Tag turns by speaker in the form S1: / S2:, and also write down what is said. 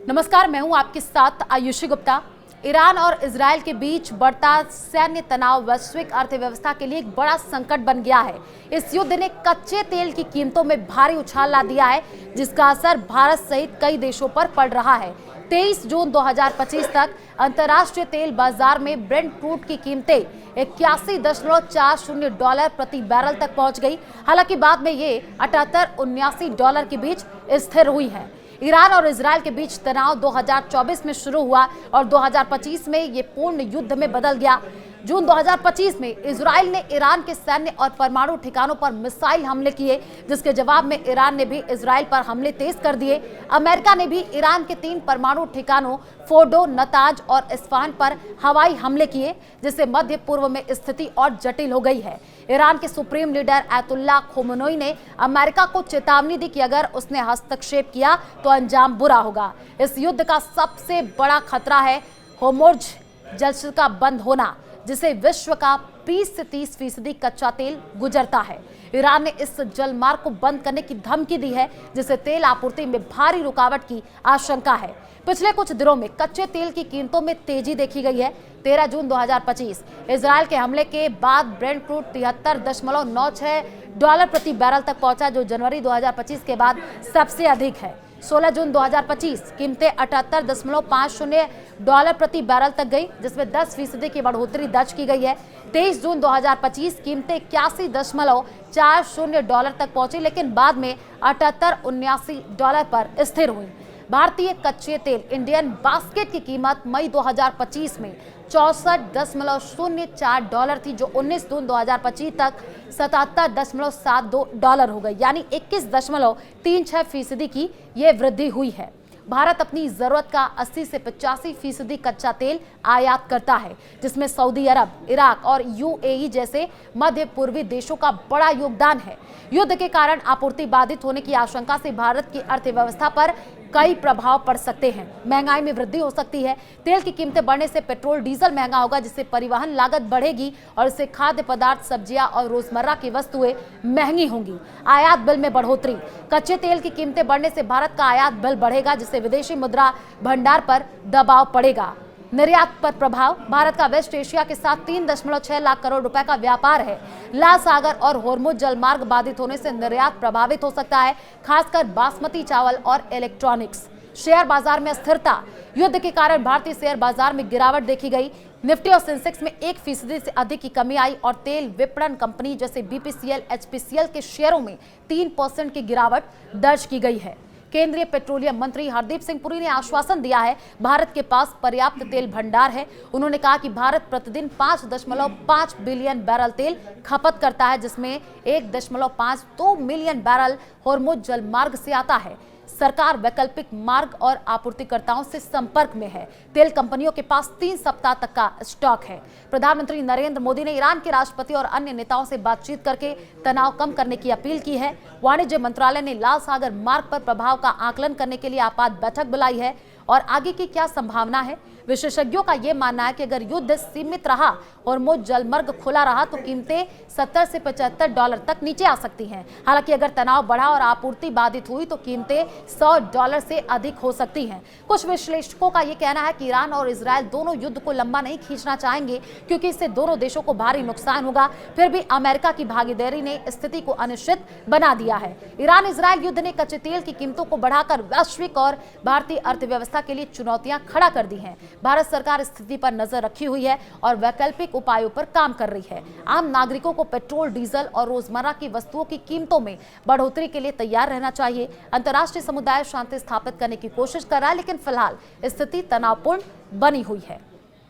S1: नमस्कार, मैं हूं आपके साथ आयुषी गुप्ता। ईरान और इजरायल के बीच बढ़ता सैन्य तनाव वैश्विक अर्थव्यवस्था के लिए एक बड़ा संकट बन गया है। इस युद्ध ने कच्चे तेल की कीमतों में भारी उछाल ला दिया है, जिसका असर भारत सहित कई देशों पर पड़ रहा है। 23 जून 2025 तक अंतर्राष्ट्रीय तेल बाजार में ब्रेंट क्रूड की कीमतें $81.40 प्रति बैरल तक पहुंच गई। हालांकि बाद में ये $78-79 के बीच स्थिर हुई है। ईरान और इजरायल के बीच तनाव 2024 में शुरू हुआ और 2025 में ये पूर्ण युद्ध में बदल गया। जून 2025 में इजरायल ने ईरान के सैन्य और परमाणु ठिकानों पर मिसाइल हमले किए, जिसके जवाब में ईरान ने भी इजरायल पर हमले तेज कर दिए। अमेरिका ने भी ईरान के 3 परमाणु ठिकानों फोर्डो, नताज और इस्फहान पर हवाई हमले किए, जिससे मध्य पूर्व में स्थिति और जटिल हो गई है। ईरान के सुप्रीम लीडर अयतुल्ला खोमेनी ने अमेरिका को चेतावनी दी कि अगर उसने हस्तक्षेप किया तो अंजाम बुरा होगा। इस युद्ध का सबसे बड़ा खतरा है होर्मुज जलसर का बंद होना, जिसे विश्व का 20 से 30% कच्चा तेल गुजरता है। ईरान ने इस जलमार्ग को बंद करने की धमकी दी है, जिससे तेल आपूर्ति में भारी रुकावट की आशंका है। पिछले कुछ दिनों में कच्चे तेल की कीमतों में तेजी देखी गई है। 13 जून 2025 इजरायल के हमले के बाद ब्रेंट क्रूड $73.96 प्रति बैरल तक पहुंचा, जो जनवरी 2025 के बाद सबसे अधिक है। 16 जून 2025 कीमतें $78.50 प्रति बैरल तक गई, जिसमें 10% की बढ़ोतरी दर्ज की गई है। 23 जून 2025 कीमतें $81.40 तक पहुंची, लेकिन बाद में $78-79 पर स्थिर हुई। भारतीय कच्चे तेल इंडियन बास्केट की कीमत मई 2025 में $64.04 थी, जो 19 जून 2025 तक $77.72 हो गई, यानी 21.36% की ये वृद्धि हुई है। भारत अपनी जरूरत का 80 से 85% कच्चा तेल आयात करता है, जिसमें सऊदी अरब, इराक और यूएई जैसे मध्य पूर्वी देशों का बड़ा योगदान है। युद्ध के कारण आपूर्ति बाधित होने की आशंका से भारत की अर्थव्यवस्था पर कई प्रभाव पड़ सकते हैं। महंगाई में वृद्धि हो सकती है। तेल की कीमतें बढ़ने से पेट्रोल डीजल महंगा होगा, जिससे परिवहन लागत बढ़ेगी और इससे खाद्य पदार्थ, सब्जियां और रोजमर्रा की वस्तुएं महंगी होंगी। आयात बिल में बढ़ोतरी। कच्चे तेल की कीमतें बढ़ने से भारत का आयात बिल बढ़ेगा, जिससे विदेशी मुद्रा भंडार पर दबाव पड़ेगा। निर्यात पर प्रभाव। भारत का वेस्ट एशिया के साथ 3.6 लाख करोड़ रुपए का व्यापार है। लाल सागर और होर्मुज जलमार्ग बाधित होने से निर्यात प्रभावित हो सकता है, खासकर बासमती चावल और इलेक्ट्रॉनिक्स। शेयर बाजार में स्थिरता। युद्ध के कारण भारतीय शेयर बाजार में गिरावट देखी गई। निफ्टी और सेंसेक्स में 1% से अधिक की कमी आई और तेल विपणन कंपनी जैसे बीपीसीएल, एचपीसीएल के शेयरों में 3% की गिरावट दर्ज की गई है। केंद्रीय पेट्रोलियम मंत्री हरदीप सिंह पुरी ने आश्वासन दिया है, भारत के पास पर्याप्त तेल भंडार है। उन्होंने कहा कि भारत प्रतिदिन 5.5 बिलियन बैरल तेल खपत करता है, जिसमें 1.52 मिलियन बैरल होर्मुज जलमार्ग से आता है। सरकार वैकल्पिक मार्ग और आपूर्तिकर्ताओं से संपर्क में है। तेल कंपनियों के पास 3 सप्ताह तक का स्टॉक है। प्रधानमंत्री नरेंद्र मोदी ने ईरान के राष्ट्रपति और अन्य नेताओं से बातचीत करके तनाव कम करने की अपील की है। वाणिज्य मंत्रालय ने लाल सागर मार्ग पर प्रभाव का आकलन करने के लिए आपात बैठक बुलाई है और आगे की क्या संभावना है। विशेषज्ञों का यह मानना है कि अगर युद्ध सीमित रहा और होर्मुज जलमार्ग खुला रहा तो कीमतें $70 से $75 तक नीचे आ सकती हैं। हालांकि अगर तनाव बढ़ा और आपूर्ति बाधित हुई तो कीमतें $100 से अधिक हो सकती हैं। कुछ विश्लेषकों का यह कहना है कि ईरान और इजरायल दोनों युद्ध को लंबा नहीं खींचना चाहेंगे, क्योंकि इससे दोनों देशों को भारी नुकसान होगा। फिर भी अमेरिका की भागीदारी ने स्थिति को अनिश्चित बना दिया है। ईरान इजरायल युद्ध ने कच्चे तेल की कीमतों को बढ़ाकर वैश्विक और भारतीय अर्थव्यवस्था के लिए चुनौतियां खड़ा कर दी हैं। भारत सरकार स्थिति पर नजर रखी हुई है और वैकल्पिक उपायों पर काम कर रही है। आम नागरिकों को पेट्रोल, डीजल और रोजमर्रा की वस्तुओं की कीमतों में बढ़ोतरी के लिए तैयार रहना चाहिए। अंतर्राष्ट्रीय समुदाय शांति स्थापित करने की कोशिश कर रहा है, लेकिन फिलहाल स्थिति तनावपूर्ण बनी हुई है।